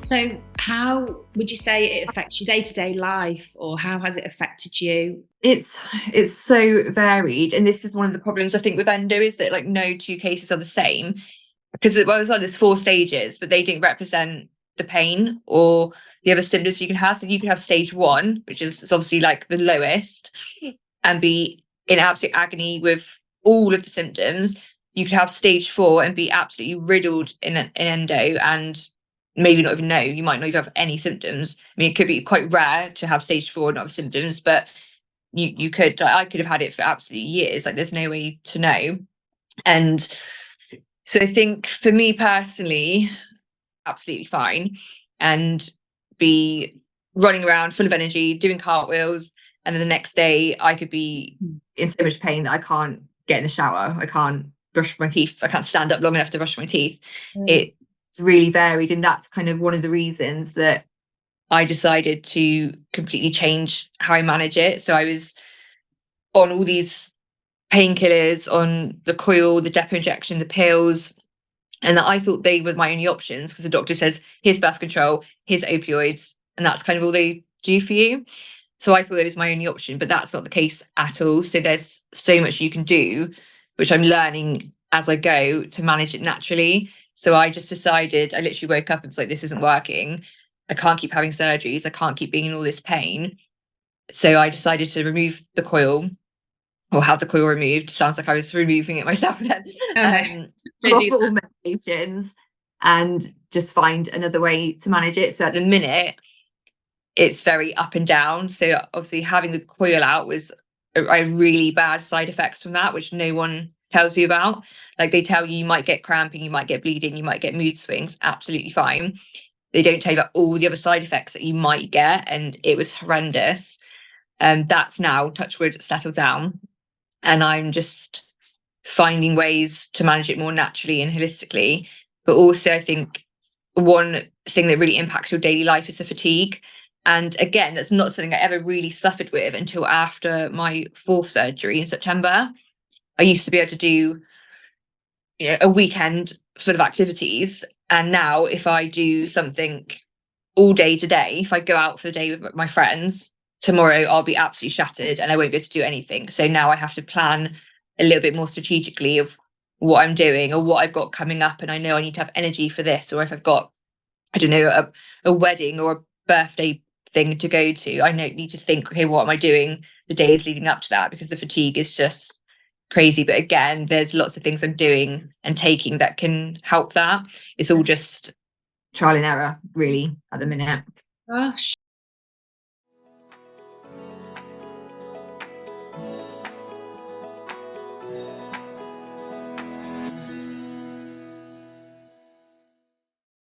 So how would you say it affects your day-to-day life, or how has it affected you? It's so varied, and this is one of the problems I think with endo, is that like no two cases are the same, because it was like there's 4 stages, but they didn't represent the pain or the other symptoms you can have. So you can have stage 1, which is obviously like the lowest, and be in absolute agony with all of the symptoms. You could have stage 4 and be absolutely riddled in endo, and maybe not even know. You might not even have any symptoms. I mean, it could be quite rare to have stage 4 and not have symptoms, but you could, I could have had it for absolutely years. Like, there's no way to know. And so I think for me personally, absolutely fine, and be running around full of energy, doing cartwheels, and then the next day I could be in so much pain that I can't get in the shower, I can't brush my teeth, I can't stand up long enough to brush my teeth. It's really varied, and that's kind of one of the reasons that I decided to completely change how I manage it. So I was on all these painkillers, on the coil, the depot injection, the pills, and that I thought they were my only options, because the doctor says, here's birth control, here's opioids, and that's kind of all they do for you. So I thought it was my only option, but that's not the case at all. So there's so much you can do, which I'm learning as I go, to manage it naturally. So I just decided, I literally woke up and was like, this isn't working. I can't keep having surgeries. I can't keep being in all this pain. So I decided to remove the coil, or have the coil removed. Sounds like I was removing it myself then. Off all medications, and just find another way to manage it. So at the minute, it's very up and down. So obviously having the coil out was a really bad side effects from that, which no one tells you about. Like, they tell you might get cramping, you might get bleeding, you might get mood swings, absolutely fine. They don't tell you about all the other side effects that you might get, and it was horrendous. That's now, touch wood, settled down, and I'm just finding ways to manage it more naturally and holistically. But also, I think one thing that really impacts your daily life is the fatigue. And again, that's not something I ever really suffered with until after my 4th surgery in September. I used to be able to do, a weekend full of activities. And now, if I do something all day today, if I go out for the day with my friends, tomorrow I'll be absolutely shattered and I won't be able to do anything. So now I have to plan a little bit more strategically of what I'm doing or what I've got coming up. And I know I need to have energy for this, or if I've got, I don't know, a wedding or a birthday thing to go to, I need to think, okay, what am I doing the days leading up to that? Because the fatigue is just crazy. But again, there's lots of things I'm doing and taking that can help that. It's all just trial and error, really, at the minute. Gosh.